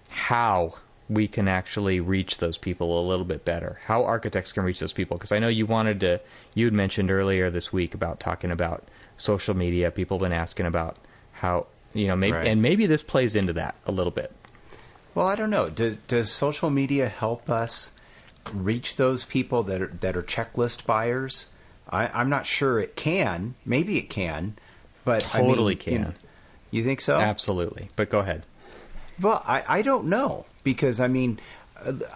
how we can actually reach those people a little bit better, how architects can reach those people. Because I know you had mentioned earlier this week about talking about social media. People have been asking about how, maybe this plays into that a little bit. Well, I don't know. Does social media help us reach those people that are checklist buyers? I'm not sure it can. Maybe it can, but totally can. You think so? Absolutely. But go ahead. Well, I don't know, because I mean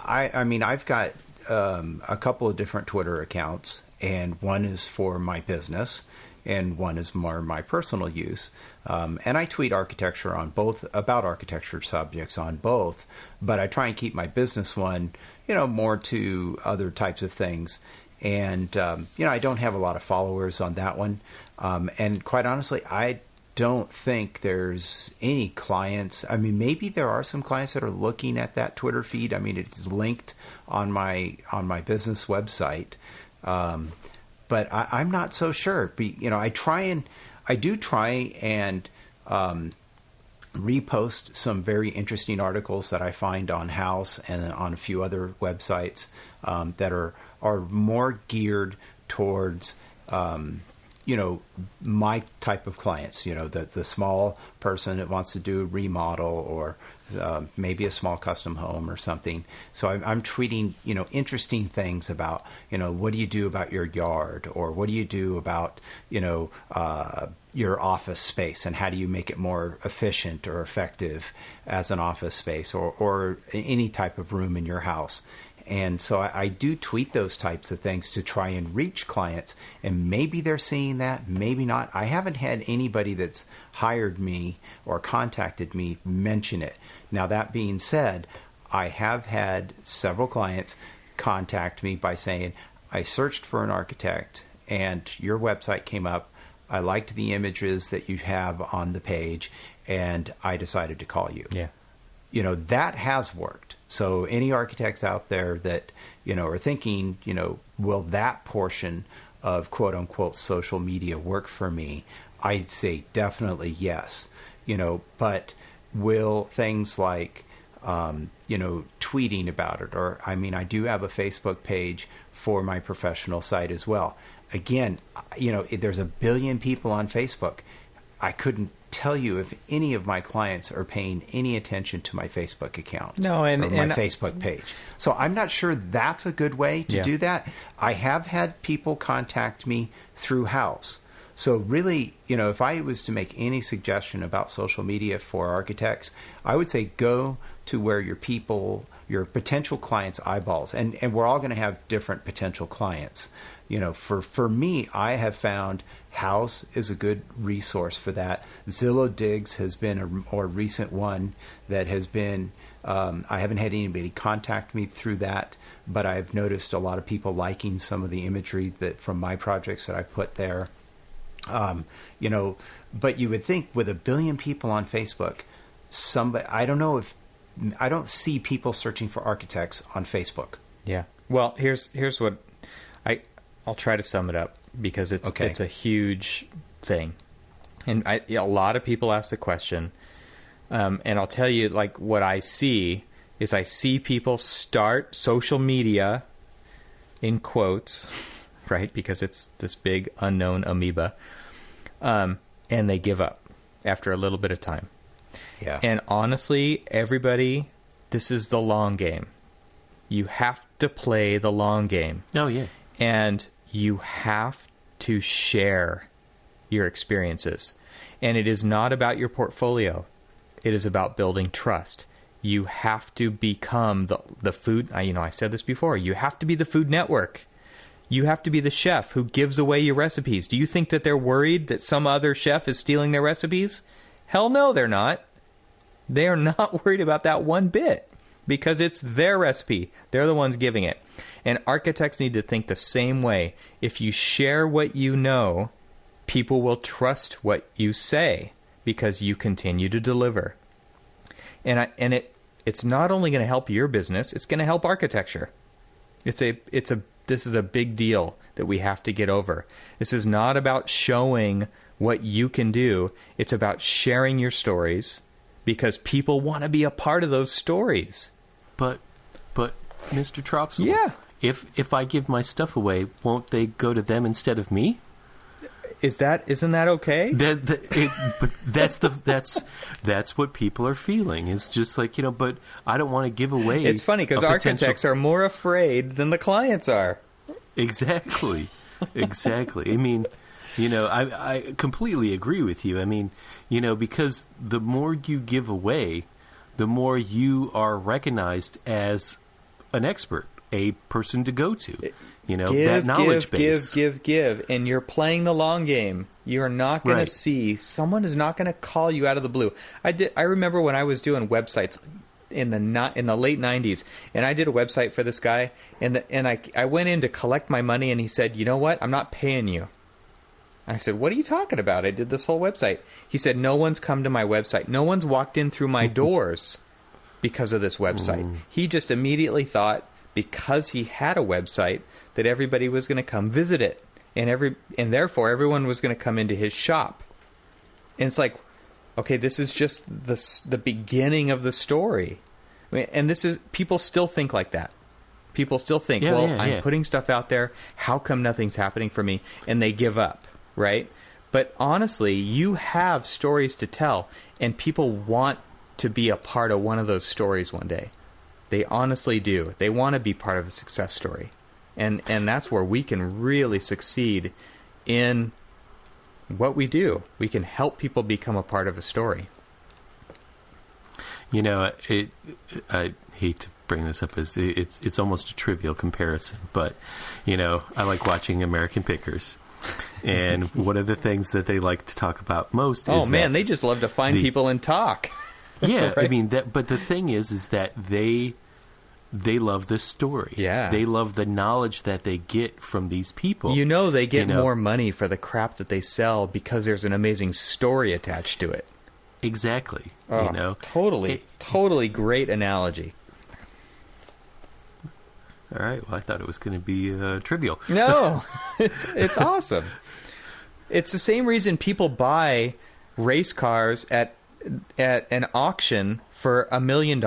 I've got a couple of different Twitter accounts, and one is for my business and one is more my personal use. And I tweet architecture on both, about architecture subjects on both, but I try and keep my business one, more to other types of things. And, I don't have a lot of followers on that one. And quite honestly, I don't think there's any clients. I mean, maybe there are some clients that are looking at that Twitter feed. I mean, it's linked on my business website. But I'm not so sure. I do try and repost some very interesting articles that I find on House and on a few other websites that are more geared towards my type of clients, the small person that wants to do a remodel or maybe a small custom home or something. So I'm tweeting, interesting things about, what do you do about your yard, or what do you do about, your office space, and how do you make it more efficient or effective as an office space, or any type of room in your house. And so I do tweet those types of things to try and reach clients, and maybe they're seeing that, maybe not. I haven't had anybody that's hired me or contacted me mention it. Now, that being said, I have had several clients contact me by saying, I searched for an architect and your website came up. I liked the images that you have on the page, and I decided to call you. Yeah. That has worked. So any architects out there that, are thinking, will that portion of quote unquote social media work for me? I'd say definitely yes. But will things like, tweeting about it, or, I do have a Facebook page for my professional site as well. Again, there's a billion people on Facebook. I couldn't tell you if any of my clients are paying any attention to my Facebook account or my Facebook page. So I'm not sure that's a good way to do that. I have had people contact me through House. So really, if I was to make any suggestion about social media for architects, I would say go to where your potential clients' eyeballs, and we're all going to have different potential clients. For me, I have found House is a good resource for that. Zillow Digs has been a more recent one that has been, I haven't had anybody contact me through that, but I've noticed a lot of people liking some of the imagery that from my projects that I put there. But you would think with 1 billion people on Facebook, I don't see people searching for architects on Facebook. Yeah. Well, here's what I'll try to sum it up, because it's a huge thing. And a lot of people ask the question, and I'll tell you, like, what I see is I see people start social media in quotes, right? Because it's this big unknown amoeba, and they give up after a little bit of time. Yeah. And honestly, everybody, this is the long game. You have to play the long game. Oh, yeah. And you have to share your experiences. And it is not about your portfolio. It is about building trust. You have to become the food. I said this before. You have to be the Food Network. You have to be the chef who gives away your recipes. Do you think that they're worried that some other chef is stealing their recipes? Hell no, they're not. They are not worried about that one bit, because it's their recipe. They're the ones giving it. And architects need to think the same way. If you share what you know, people will trust what you say, because you continue to deliver. And it's not only going to help your business, it's going to help architecture. This is a big deal that we have to get over. This is not about showing what you can do. It's about sharing your stories, because people want to be a part of those stories. But Mr. Tropsel, yeah. If I give my stuff away, won't they go to them instead of me? Isn't that okay? That's what people are feeling. It's just like, but I don't want to give away. It's funny because architects are more afraid than the clients are. Exactly. I mean, I completely agree with you. I mean, because the more you give away, the more you are recognized as an expert, a person to go to. That knowledge base. Give, and you're playing the long game. You're not going Right. to see, someone is not going to call you out of the blue. I remember when I was doing websites in the late 90s, and I did a website for this guy, and I went in to collect my money, and he said, "You know what? I'm not paying you." I said, "What are you talking about? I did this whole website." He said, "No one's come to my website. No one's walked in through my doors because of this website." He just immediately thought, because he had a website, that everybody was going to come visit it, and therefore everyone was going to come into his shop. And it's like, okay, this is just the beginning of the story. I mean, and this is, people still think like that. People still think, I'm putting stuff out there. How come nothing's happening for me? And they give up, right? But honestly, you have stories to tell, and people want to be a part of one of those stories one day. They honestly do. They want to be part of a success story. And that's where we can really succeed in what we do. We can help people become a part of a story. I hate to bring this up as it's almost a trivial comparison, but I like watching American Pickers. And one of the things that they like to talk about most is they just love to find people and talk. Yeah, right? I mean but the thing is that they love this story. Yeah. They love the knowledge that they get from these people. They get more money for the crap that they sell because there's an amazing story attached to it. Exactly. Totally great analogy. All right. Well, I thought it was going to be trivial. No, it's awesome. It's the same reason people buy race cars at an auction for $1 million.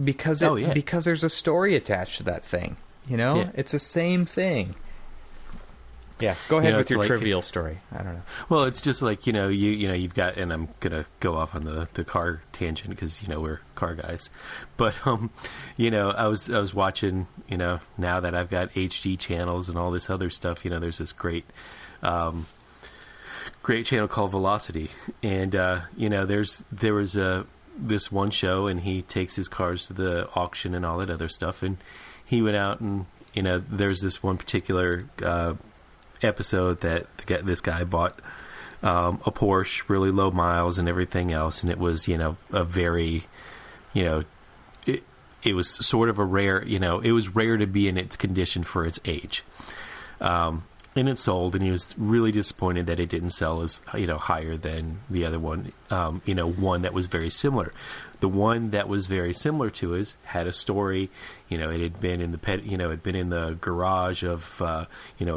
Because there's a story attached to that thing. It's the same thing. Yeah, go ahead with your trivial story. I don't know. Well, it's just like you've got, and I'm gonna go off on the car tangent because we're car guys, but I was watching now that I've got HD channels and all this other stuff. There's this great channel called Velocity, and there was this one show, and he takes his cars to the auction and all that other stuff, and he went out and there's this one particular episode that this guy bought a Porsche, really low miles and everything else, and it was a very it was sort of a rare it was rare to be in its condition for its age, and it sold, and he was really disappointed that it didn't sell as higher than the other one, one that was very similar. The one that was very similar to his had a story. It had been in the garage of a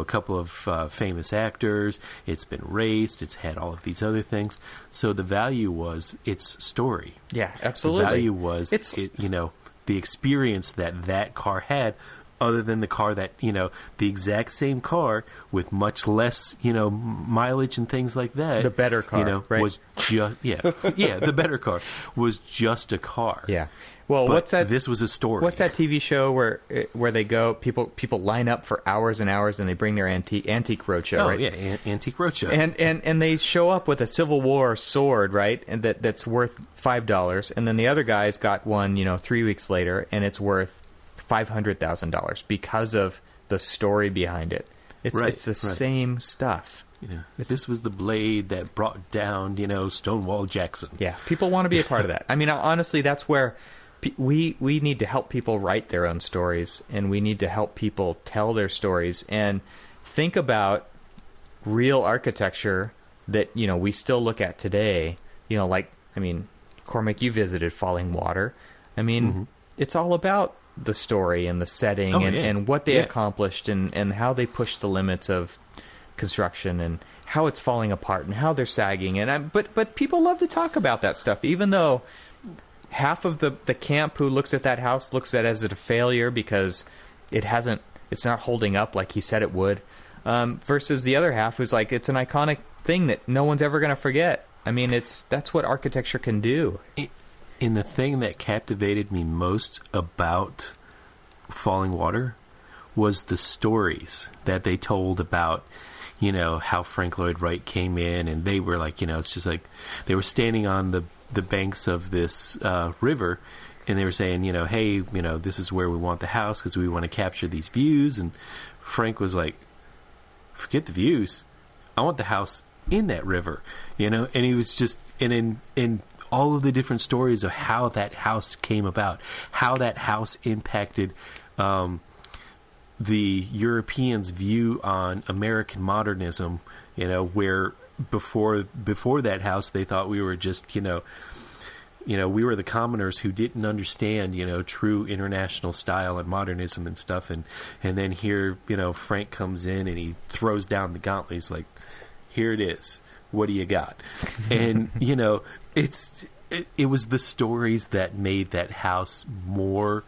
couple of famous actors. It's been raced. It's had all of these other things. So the value was its story. Yeah, absolutely. The value was the experience that car had. Other than the car that, the exact same car with much less, mileage and things like that. The better car, right? Was just, the better car was just a car. Yeah. Well, but this was a story. What's that TV show where they go, people line up for hours and hours and they bring their antique roadshow, right? Oh, yeah, Antique Roadshow. And they show up with a Civil War sword, right? And that's worth $5. And then the other guy's got one, 3 weeks later, and it's worth $500,000 because of the story behind it. It's the same stuff. This was the blade that brought down, Stonewall Jackson. Yeah, people want to be a part of that. I mean, honestly, that's where we need to help people write their own stories, and we need to help people tell their stories and think about real architecture that we still look at today. Cormac, you visited Falling Water. I mean, it's all about the story and the setting and what they accomplished and how they pushed the limits of construction and how it's falling apart and how they're sagging. But people love to talk about that stuff, even though half of the camp who looks at that house looks at it as a failure because it's not holding up like he said it would, versus the other half who's like, it's an iconic thing that no one's ever going to forget. I mean, that's what architecture can do. And the thing that captivated me most about Falling Water was the stories that they told about, how Frank Lloyd Wright came in, and they were like, it's just like they were standing on the banks of this river, and they were saying, hey, this is where we want the house because we want to capture these views. And Frank was like, forget the views. I want the house in that river, and he was just, and in all of the different stories of how that house came about, how that house impacted the Europeans' view on American modernism, where before that house they thought we were just, we were the commoners who didn't understand, true international style and modernism and stuff. And then here, Frank comes in and he throws down the gauntlet. He's like, here it is. What do you got? And, it was the stories that made that house more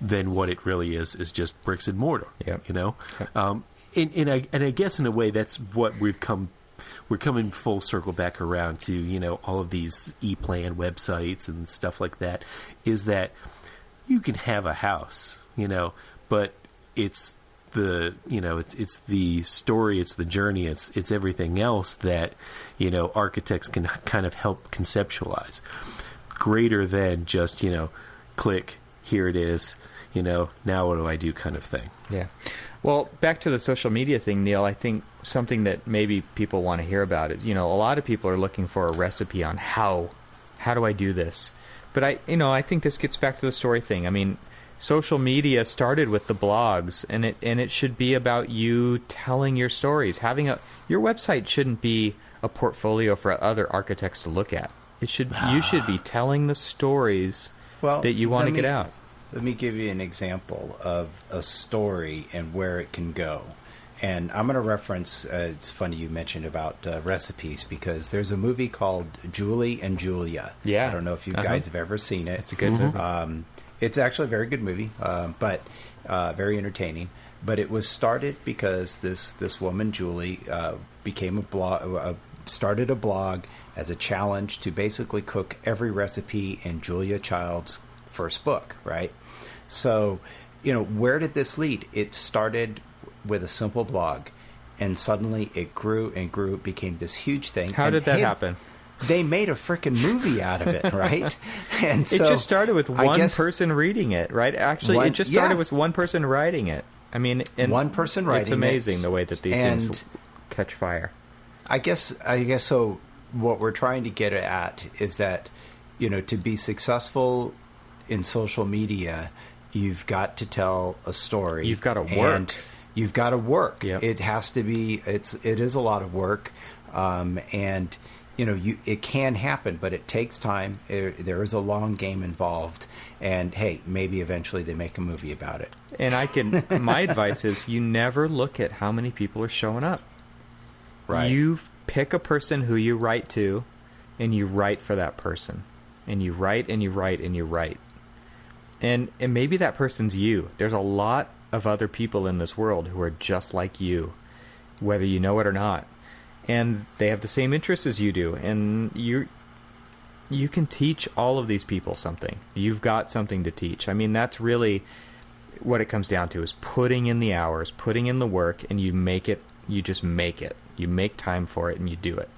than what it really is just bricks and mortar, Yep. Yep. And I guess in a way that's what we're coming full circle back around to, all of these e-plan websites and stuff like that, is that you can have a house, but it's the, it's the story, it's the journey, it's everything else that, architects can kind of help conceptualize greater than just, click, here it is, now what do I do kind of thing. Yeah. Well, back to the social media thing, Neil, I think something that maybe people want to hear about is, a lot of people are looking for a recipe on how do I do this? But I think this gets back to the story thing. I mean, social media started with the blogs, and it should be about you telling your stories. Your website shouldn't be a portfolio for other architects to look at. You should be telling the stories that you want to get out. Let me give you an example of a story and where it can go. And I'm going to reference, it's funny you mentioned about recipes, because there's a movie called Julie and Julia. Yeah. I don't know if you guys have ever seen it. It's a good movie. It's actually a very good movie, but very entertaining. But it was started because this woman, Julie, started a blog as a challenge to basically cook every recipe in Julia Child's first book, right? So, where did this lead? It started with a simple blog, and suddenly it grew and grew. It became this huge thing. How did that happen? They made a freaking movie out of it, right? And so, it just started with one person reading it, right? Actually, it just started with one person writing it. I mean, one person writing it. It's amazing the way that these things catch fire. I guess so. What we're trying to get at is that, to be successful in social media, you've got to tell a story. You've got to work. You've got to work. Yep. It has to be. It is a lot of work, and it can happen, but it takes time. There is a long game involved, and hey, maybe eventually they make a movie about it. And my advice is you never look at how many people are showing up. Right. You pick a person who you write to, and you write for that person, and you write and you write and you write. And maybe that person's you. There's a lot of other people in this world who are just like you, whether you know it or not. And they have the same interests as you do. And you can teach all of these people something. You've got something to teach. I mean, that's really what it comes down to, is putting in the hours, putting in the work, and you just make it. You make time for it and you do it.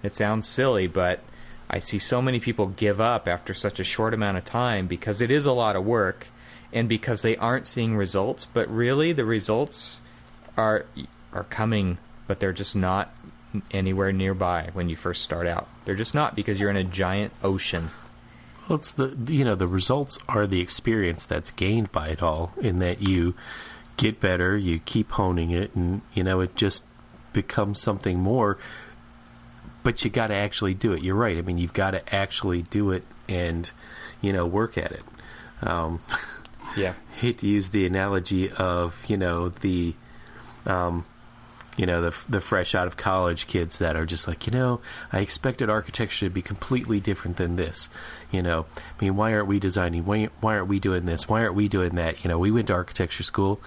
It sounds silly, but I see so many people give up after such a short amount of time because it is a lot of work and because they aren't seeing results. But really, the results are coming, but they're just not anywhere nearby when you first start out. They're just not, because you're in a giant ocean. Well, it's the results are the experience that's gained by it all, in that you get better, you keep honing it, and it just becomes something more. But you got to actually do it. You're right. I mean, you've got to actually do it and work at it. Yeah. Hate to use the analogy of the fresh out of college kids that are just like, I expected architecture to be completely different than this. I mean, why aren't we designing? Why aren't we doing this? Why aren't we doing that? We went to architecture school.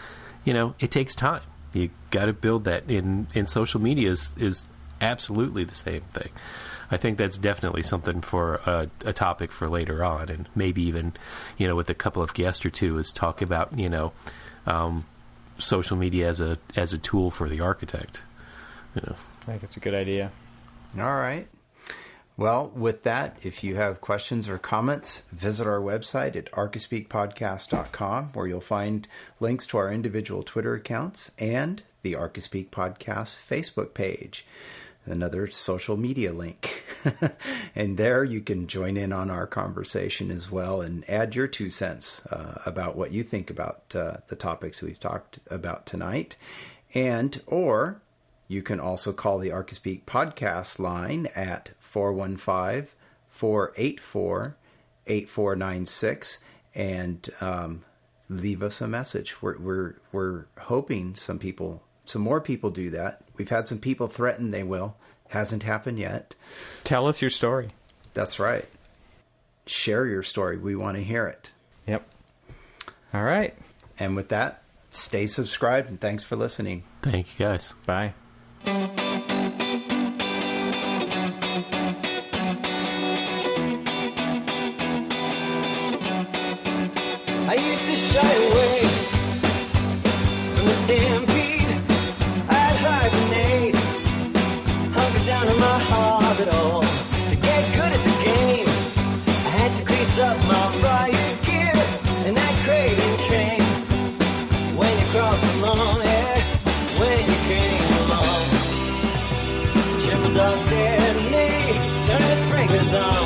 It takes time. You got to build that. In social media is absolutely the same thing. I think that's definitely something for a topic for later on, and maybe even, with a couple of guests or two, is talk about, social media as a tool for the architect. I think it's a good idea. All right. Well, with that, if you have questions or comments, visit our website at archispeakpodcast.com, where you'll find links to our individual Twitter accounts and the Archispeak Podcast Facebook page, another social media link. And there you can join in on our conversation as well and add your 2 cents about what you think about the topics we've talked about tonight. Or you can also call the Archispeak Podcast line at 415-484-8496 and leave us a message. We're hoping some more people do that. We've had some people threaten they will. Hasn't happened yet. Tell us your story. That's right. Share your story. We want to hear it. Yep. All right. And with that, stay subscribed and thanks for listening. Thank you, guys. Bye. I used to shy away from the stampede. I'd hibernate, hunker down in my heart at all. To get good at the game, I had to grease up my riot gear, and that craving came when you crossed along, yeah, when you came along. Triple dog dared me, turn the sprinklers on,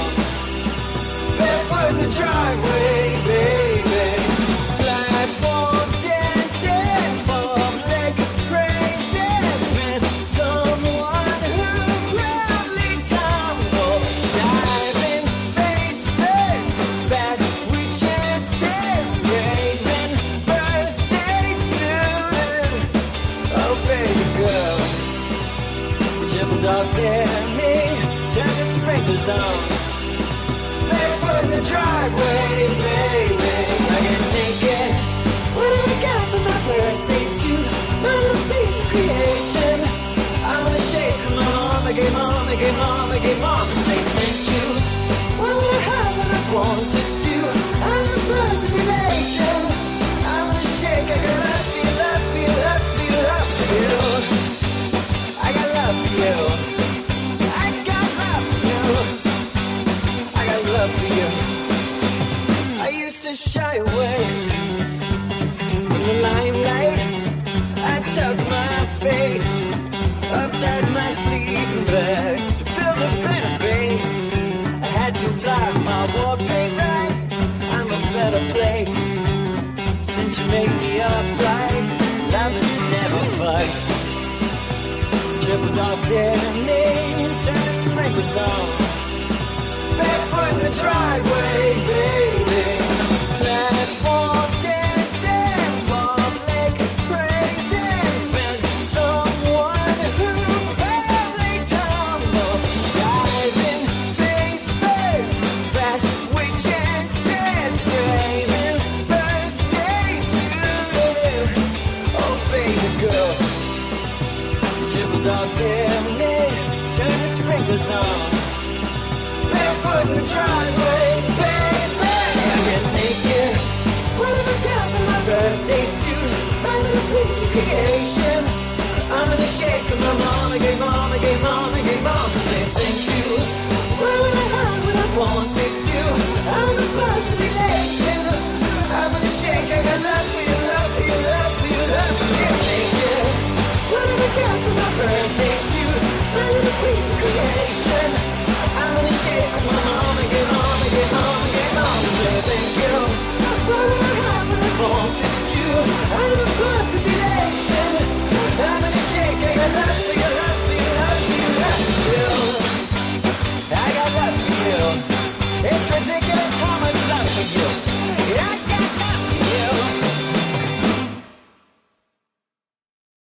barefoot in the driveway, baby. Platform dancing, form like a crazy man. Someone who proudly tumbled, diving face first, bad with chances, raving birthday soon. Oh baby girl, triple dog dared me, turn the sprinklers on, barefoot in the driveway.